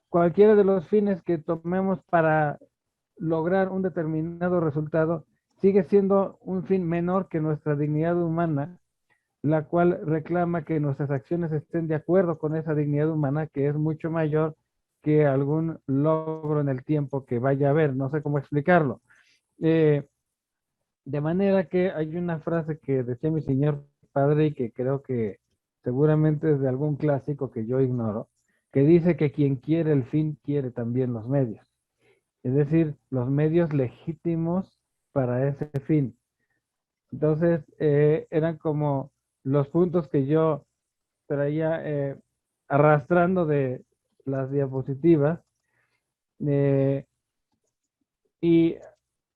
cualquiera de los fines que tomemos para lograr un determinado resultado sigue siendo un fin menor que nuestra dignidad humana, la cual reclama que nuestras acciones estén de acuerdo con esa dignidad humana, que es mucho mayor que algún logro en el tiempo que vaya a haber. No sé cómo explicarlo. De manera que hay una frase que decía mi señor padre y que creo que seguramente es de algún clásico que yo ignoro, que dice que quien quiere el fin quiere también los medios. Es decir, los medios legítimos para ese fin. Entonces, eran como los puntos que yo traía arrastrando de las diapositivas. Y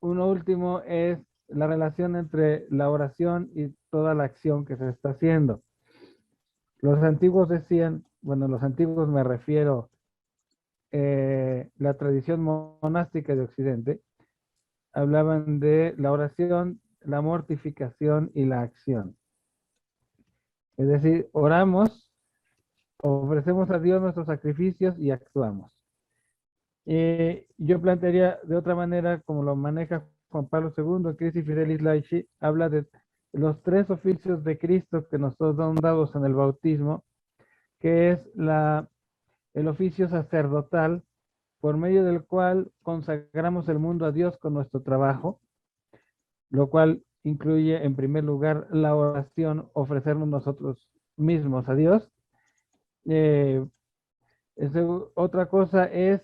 uno último es la relación entre la oración y toda la acción que se está haciendo. Los antiguos decían, bueno, los antiguos me refiero la tradición monástica de Occidente, hablaban de la oración, la mortificación y la acción. Es decir, oramos, ofrecemos a Dios nuestros sacrificios y actuamos. Yo plantearía de otra manera, como lo maneja Juan Pablo II, Christi Fidelis Laici, habla de los tres oficios de Cristo que nos son dados en el bautismo, que es el oficio sacerdotal, por medio del cual consagramos el mundo a Dios con nuestro trabajo, lo cual incluye en primer lugar la oración, ofrecernos nosotros mismos a Dios. Otra cosa es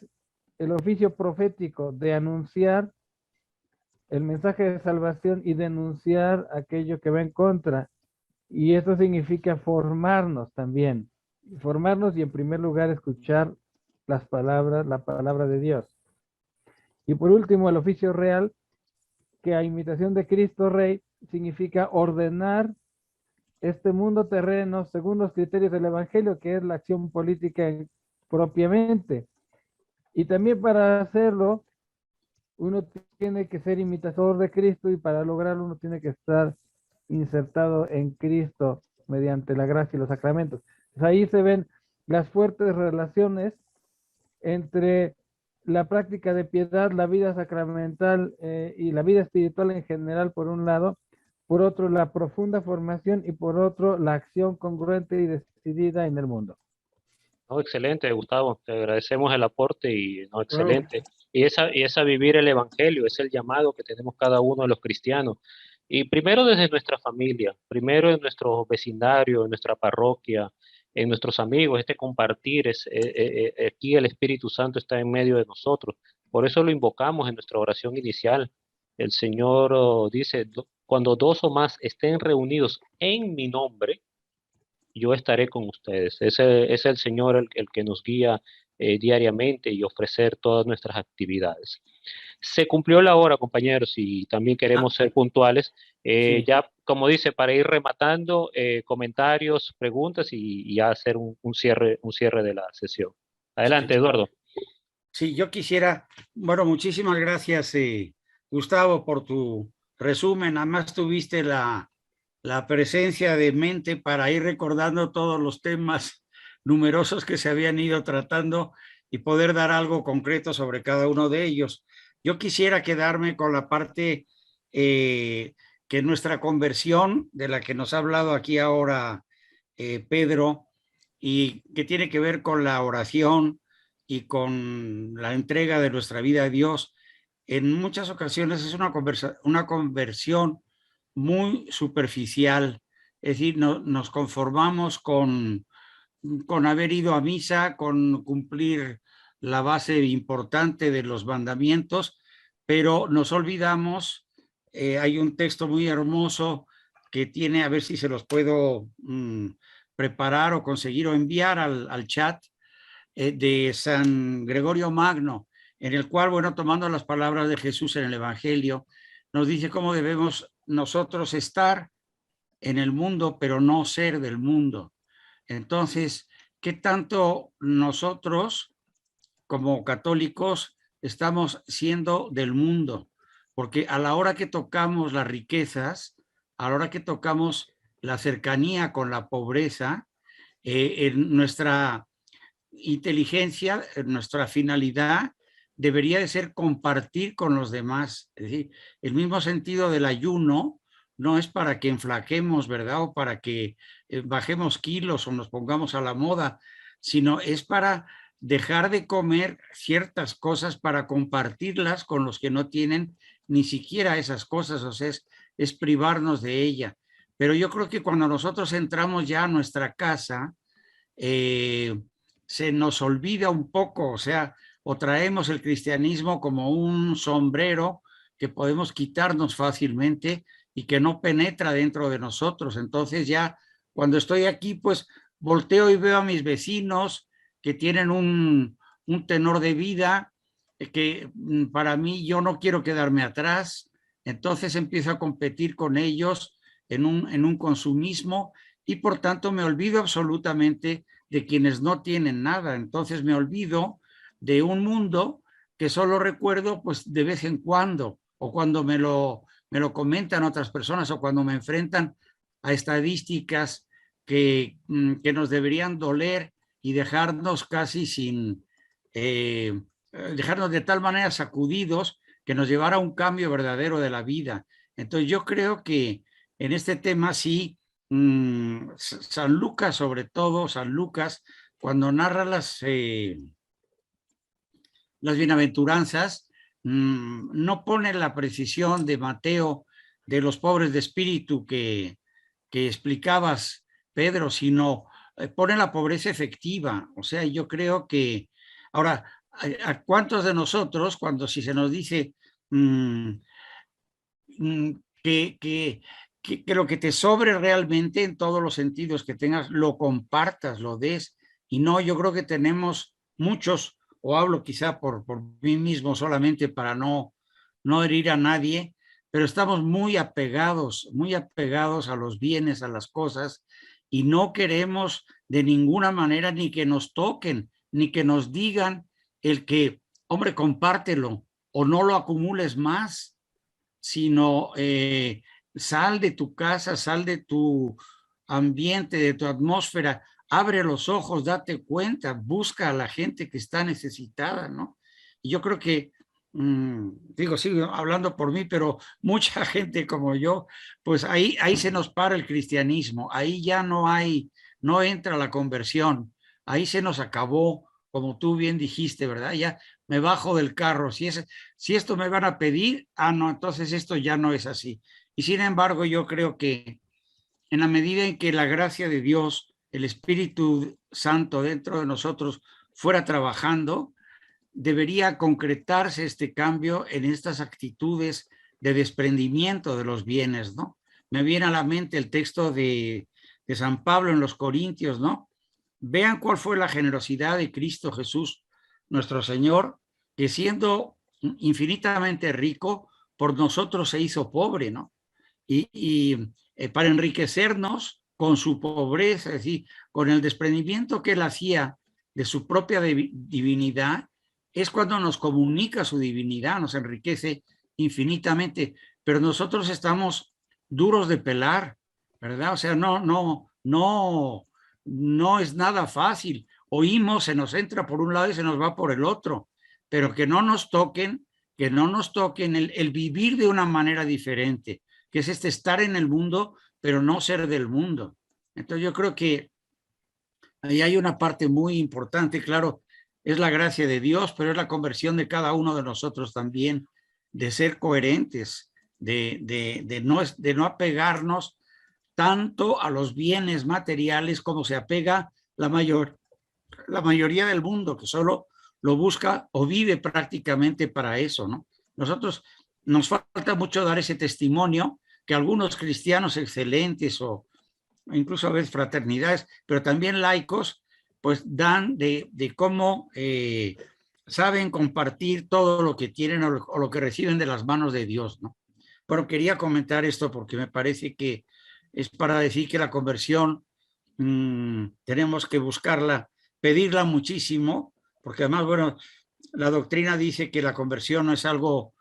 el oficio profético de anunciar el mensaje de salvación y denunciar aquello que va en contra. Y eso significa formarnos también. Formarnos y en primer lugar escuchar la palabra de Dios. Y por último, el oficio real, que a imitación de Cristo Rey significa ordenar este mundo terreno según los criterios del Evangelio, que es la acción política propiamente. Y también para hacerlo, uno tiene que ser imitador de Cristo, y para lograrlo uno tiene que estar insertado en Cristo mediante la gracia y los sacramentos. Pues ahí se ven las fuertes relaciones entre la práctica de piedad, la vida sacramental y la vida espiritual en general, por un lado; por otro, la profunda formación; y por otro, la acción congruente y decidida en el mundo. No, excelente, Gustavo. Te agradecemos el aporte y no, Wow. excelente. Y esa vivir el evangelio es el llamado que tenemos cada uno de los cristianos. Y primero desde nuestra familia, primero en nuestro vecindario, en nuestra parroquia, en nuestros amigos, este compartir aquí el Espíritu Santo está en medio de nosotros. Por eso lo invocamos en nuestra oración inicial. El Señor dice, cuando dos o más estén reunidos en mi nombre, yo estaré con ustedes. Ese es el Señor el que nos guía diariamente y ofrecer todas nuestras actividades. Se cumplió la hora, compañeros, y también queremos ser puntuales. Sí. Ya, como dice, para ir rematando, comentarios, preguntas y ya hacer un cierre de la sesión. Adelante, Eduardo. Sí, yo quisiera, bueno, muchísimas gracias, Gustavo, por tu resumen. Además tuviste la presencia de mente para ir recordando todos los temas numerosos que se habían ido tratando y poder dar algo concreto sobre cada uno de ellos. Yo quisiera quedarme con la parte que nuestra conversión, de la que nos ha hablado aquí ahora Pedro, y que tiene que ver con la oración y con la entrega de nuestra vida a Dios. En muchas ocasiones es una conversión muy superficial, es decir, nos conformamos con haber ido a misa, con cumplir la base importante de los mandamientos, pero nos olvidamos. Hay un texto muy hermoso que tiene, a ver si se los puedo preparar o conseguir o enviar al chat, de San Gregorio Magno, en el cual, bueno, tomando las palabras de Jesús en el Evangelio, nos dice cómo debemos nosotros estar en el mundo, pero no ser del mundo. Entonces, ¿qué tanto nosotros, como católicos, estamos siendo del mundo? Porque a la hora que tocamos las riquezas, a la hora que tocamos la cercanía con la pobreza, en nuestra inteligencia, nuestra finalidad debería de ser compartir con los demás. Es decir, el mismo sentido del ayuno no es para que enflaquemos, ¿verdad? O para que bajemos kilos o nos pongamos a la moda, sino es para dejar de comer ciertas cosas para compartirlas con los que no tienen ni siquiera esas cosas, o sea, es privarnos de ella. Pero yo creo que cuando nosotros entramos ya a nuestra casa, se nos olvida un poco, o sea, o traemos el cristianismo como un sombrero que podemos quitarnos fácilmente y que no penetra dentro de nosotros. Entonces ya cuando estoy aquí, pues volteo y veo a mis vecinos que tienen un tenor de vida que para mí, yo no quiero quedarme atrás. Entonces empiezo a competir con ellos en un consumismo y por tanto me olvido absolutamente de quienes no tienen nada. Entonces me olvido de un mundo que solo recuerdo pues de vez en cuando, o cuando me lo comentan otras personas, o cuando me enfrentan a estadísticas que nos deberían doler y dejarnos casi sin dejarnos de tal manera sacudidos que nos llevara a un cambio verdadero de la vida. Entonces yo creo que en este tema sí, San Lucas, sobre todo, San Lucas, cuando narra las bienaventuranzas, no pone la precisión de Mateo de los pobres de espíritu que explicabas, Pedro, sino pone la pobreza efectiva. O sea, yo creo que ahora, ¿a cuántos de nosotros, cuando si se nos dice que lo que te sobre realmente en todos los sentidos que tengas, lo compartas, lo des? Y no, yo creo que tenemos muchos, o hablo quizá por mí mismo solamente para no herir a nadie, pero estamos muy apegados a los bienes, a las cosas, y no queremos de ninguna manera ni que nos toquen, ni que nos digan el que, hombre, compártelo o no lo acumules más, sino sal de tu casa, sal de tu ambiente, de tu atmósfera, abre los ojos, date cuenta, busca a la gente que está necesitada, ¿no? Y yo creo que, digo, sigo hablando por mí, pero mucha gente como yo, pues ahí se nos para el cristianismo, ahí ya no entra la conversión, ahí se nos acabó, como tú bien dijiste, ¿verdad? Ya me bajo del carro, si esto me van a pedir, no, entonces esto ya no es así. Y sin embargo, yo creo que en la medida en que la gracia de Dios, el Espíritu Santo dentro de nosotros fuera trabajando, debería concretarse este cambio en estas actitudes de desprendimiento de los bienes, ¿no? Me viene a la mente el texto de San Pablo en los Corintios, ¿no? Vean cuál fue la generosidad de Cristo Jesús, nuestro Señor, que siendo infinitamente rico, por nosotros se hizo pobre, ¿no? Y para enriquecernos con su pobreza, es decir, con el desprendimiento que él hacía de su propia divinidad, es cuando nos comunica su divinidad, nos enriquece infinitamente, pero nosotros estamos duros de pelar, ¿verdad? O sea, no es nada fácil. Oímos, se nos entra por un lado y se nos va por el otro, pero que no nos toquen el vivir de una manera diferente, que es estar en el mundo, pero no ser del mundo. Entonces yo creo que ahí hay una parte muy importante, claro, es la gracia de Dios, pero es la conversión de cada uno de nosotros también, de ser coherentes, de no apegarnos tanto a los bienes materiales como se apega la mayoría del mundo, que solo lo busca o vive prácticamente para eso, ¿no? Nosotros nos falta mucho dar ese testimonio que algunos cristianos excelentes o incluso a veces fraternidades, pero también laicos, pues dan de cómo saben compartir todo lo que tienen o lo que reciben de las manos de Dios, ¿no? Pero quería comentar esto porque me parece que es para decir que la conversión tenemos que buscarla, pedirla muchísimo, porque además, bueno, la doctrina dice que la conversión no es algo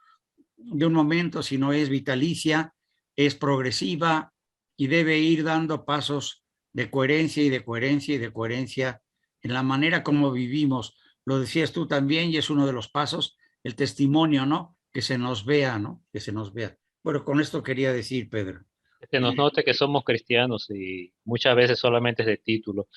de un momento, sino es vitalicia, es progresiva y debe ir dando pasos de coherencia y de coherencia y de coherencia en la manera como vivimos. Lo decías tú también y es uno de los pasos, el testimonio, ¿no? Que se nos vea, ¿no? Que se nos vea. Bueno, con esto quería decir, Pedro. Que nos note que somos cristianos y muchas veces solamente es de título.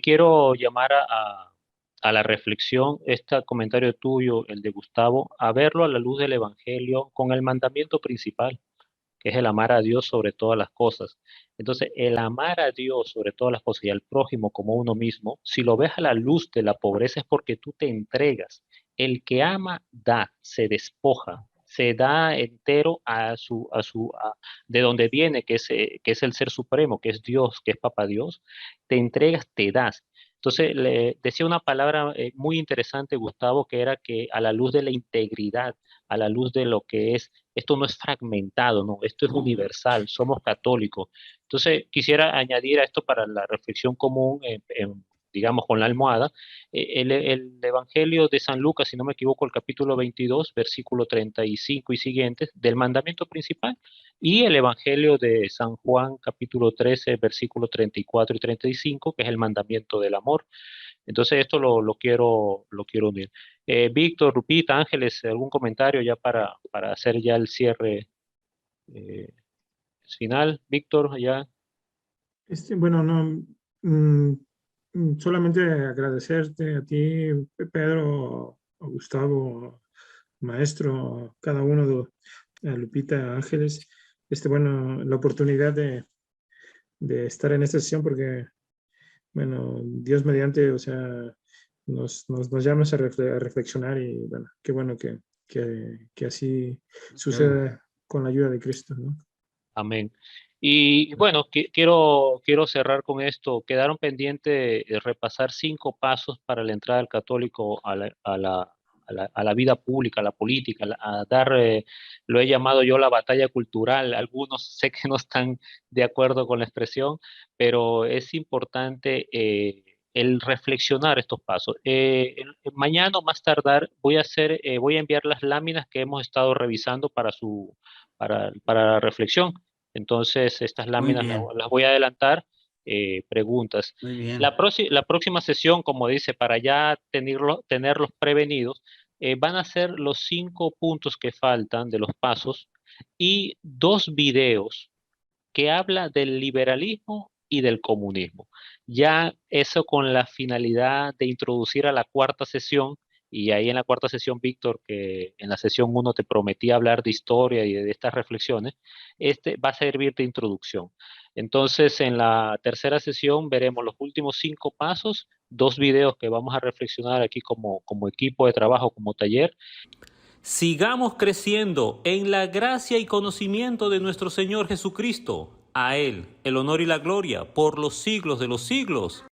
Quiero llamar a la reflexión este comentario tuyo, el de Gustavo, a verlo a la luz del Evangelio con el mandamiento principal, que es el amar a Dios sobre todas las cosas. Entonces, el amar a Dios sobre todas las cosas y al prójimo como uno mismo, si lo ves a la luz de la pobreza es porque tú te entregas. El que ama, da, se despoja, se da entero de donde viene, que es el Ser Supremo, que es Dios, que es Papá Dios, te entregas, te das. Entonces, le decía una palabra muy interesante, Gustavo, que era que a la luz de la integridad, a la luz de lo que es, esto no es fragmentado, no, esto es universal, somos católicos. Entonces, quisiera añadir a esto para la reflexión común, digamos, con la almohada, el Evangelio de San Lucas, si no me equivoco, el capítulo 22, versículo 35 y siguientes, del mandamiento principal, y el Evangelio de San Juan, capítulo 13, versículo 34 y 35, que es el mandamiento del amor. Entonces esto lo quiero unir. Víctor, Lupita, Ángeles, ¿algún comentario ya para hacer ya el cierre eh, final? Víctor, ya. Bueno, no, solamente agradecerte a ti, Pedro, a Gustavo, maestro, cada uno de a Lupita, Ángeles, bueno, la oportunidad de estar en esta sesión porque, bueno, Dios mediante, o sea, nos llamas a reflexionar y, bueno, qué bueno que así suceda con la ayuda de Cristo, ¿no? Amén. Y bueno, quiero cerrar con esto. Quedaron pendientes repasar 5 pasos para la entrada del católico a la vida pública, a la política, a dar, lo he llamado yo la batalla cultural. Algunos sé que no están de acuerdo con la expresión, pero es importante el reflexionar estos pasos. Mañana o más tardar voy a enviar las láminas que hemos estado revisando para la reflexión. Entonces, estas Muy láminas bien, las voy a adelantar. Preguntas. muy bien. La próxima sesión, como dice, para ya tenerlos prevenidos, van a ser los 5 puntos que faltan de los pasos y 2 videos que habla del liberalismo y del comunismo. Ya eso con la finalidad de introducir a la cuarta sesión, y ahí en la cuarta sesión, Víctor, que en la sesión 1 te prometí hablar de historia y de estas reflexiones, este va a servir de introducción. Entonces, en la tercera sesión veremos los últimos 5 pasos, 2 videos que vamos a reflexionar aquí como equipo de trabajo, como taller. Sigamos creciendo en la gracia y conocimiento de nuestro Señor Jesucristo. A Él el honor y la gloria por los siglos de los siglos.